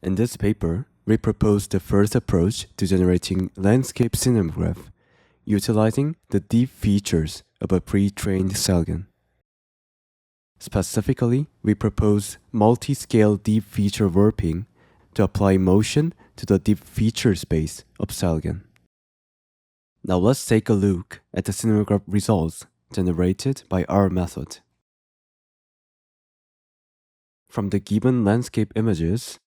In this paper, we propose the first approach to generating landscape cinemagraph, utilizing the deep features of a pre-trained StyleGAN. Specifically, we propose multi-scale deep feature warping to apply motion to the deep feature space of StyleGAN. Now let's take a look at the cinemagraph results generated by our method. From the given landscape images,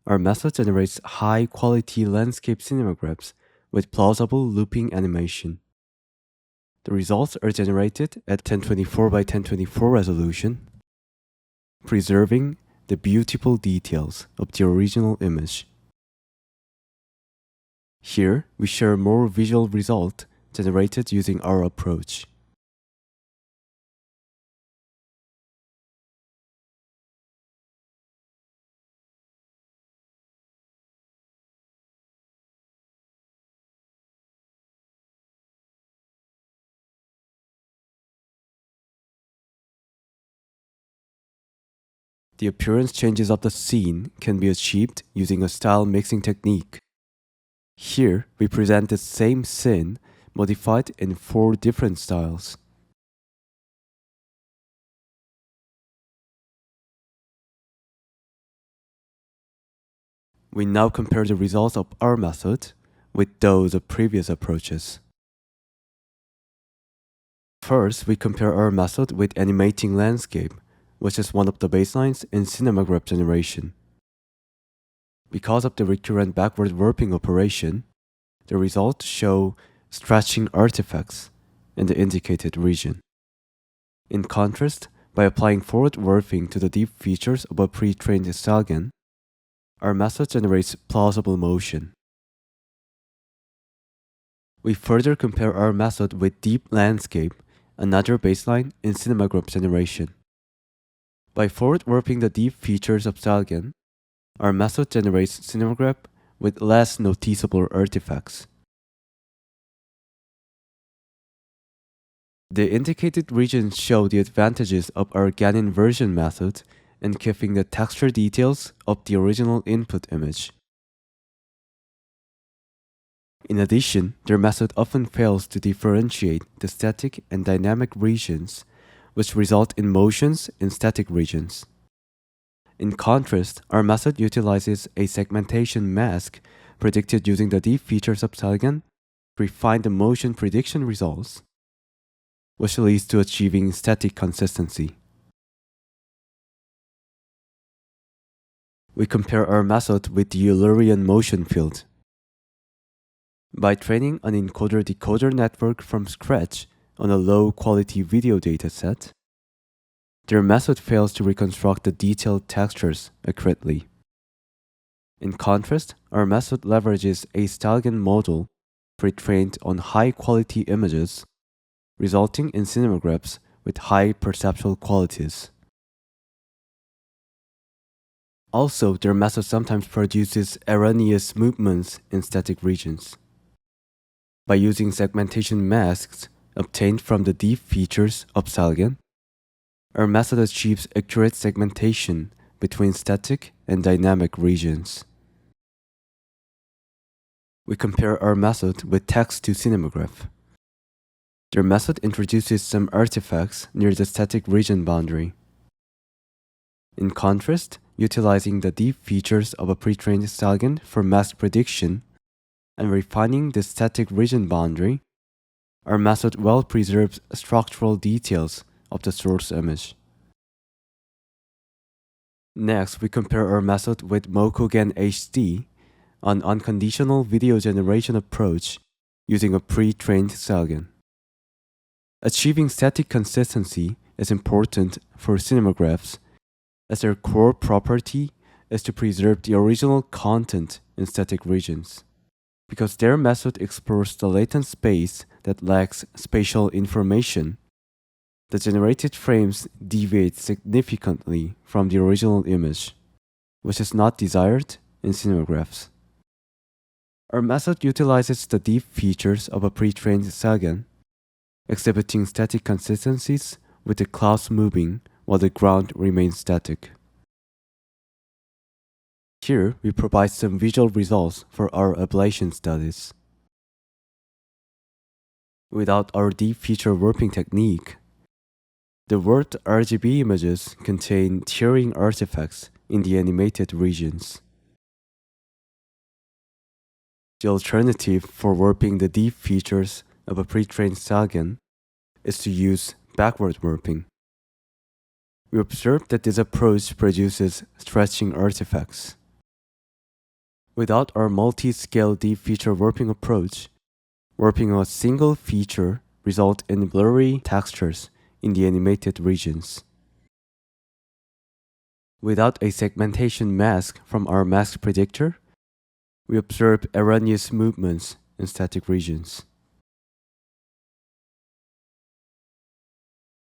our method generates high-quality landscape cinemagraphs with plausible looping animation. The results are generated at 1024 by 1024 resolution, preserving the beautiful details of the original image. Here, we share more visual result generated using our approach. The appearance changes of the scene can be achieved using a style mixing technique. Here, we present the same scene modified in 4 different styles. We now compare the results of our method with those of previous approaches. First, we compare our method with animating landscape, which is one of the baselines in cinemagraph generation. Because of the recurrent backward warping operation, the results show stretching artifacts in the indicated region. In contrast, by applying forward warping to the deep features of a pre-trained StyleGAN, our method generates plausible motion. We further compare our method with deep landscape, another baseline in cinemagraph generation. By forward warping the deep features of StyleGAN, our method generates cinemagraph with less noticeable artifacts. The indicated regions show the advantages of our GAN inversion method in keeping the texture details of the original input image. In addition, their method often fails to differentiate the static and dynamic regions, which result in motions in static regions. In contrast, our method utilizes a segmentation mask predicted using the deep features of StyleGAN to refine the motion prediction results, which leads to achieving static consistency. We compare our method with the Eulerian motion field. By training an encoder-decoder network from scratch on a low-quality video dataset, their method fails to reconstruct the detailed textures accurately. In contrast, our method leverages a StyleGAN model pre-trained on high-quality images, resulting in cinemagraphs with high perceptual qualities. Also, their method sometimes produces erroneous movements in static regions. By using segmentation masks obtained from the deep features of StyleGAN, our method achieves accurate segmentation between static and dynamic regions. We compare our method with text to cinemagraph. Their method introduces some artifacts near the static region boundary. In contrast, utilizing the deep features of a pre-trained StyleGAN for mask prediction and refining the static region boundary, our method well preserves structural details of the source image. Next, we compare our method with MocoGAN HD, an unconditional video generation approach using a pre-trained StyleGAN. Achieving static consistency is important for cinemagraphs, as their core property is to preserve the original content in static regions. Because their method explores the latent space that lacks spatial information, the generated frames deviate significantly from the original image, which is not desired in cinemagraphs. Our method utilizes the deep features of a pre-trained StyleGAN, exhibiting static consistencies with the clouds moving while the ground remains static. Here, we provide some visual results for our ablation studies. Without our deep feature warping technique, the warped RGB images contain tearing artifacts in the animated regions. The alternative for warping the deep features of a pre-trained StyleGAN is to use backward warping. We observed that this approach produces stretching artifacts. Without our multi-scale deep feature warping approach, warping a single feature results in blurry textures in the animated regions. Without a segmentation mask from our mask predictor, we observe erroneous movements in static regions.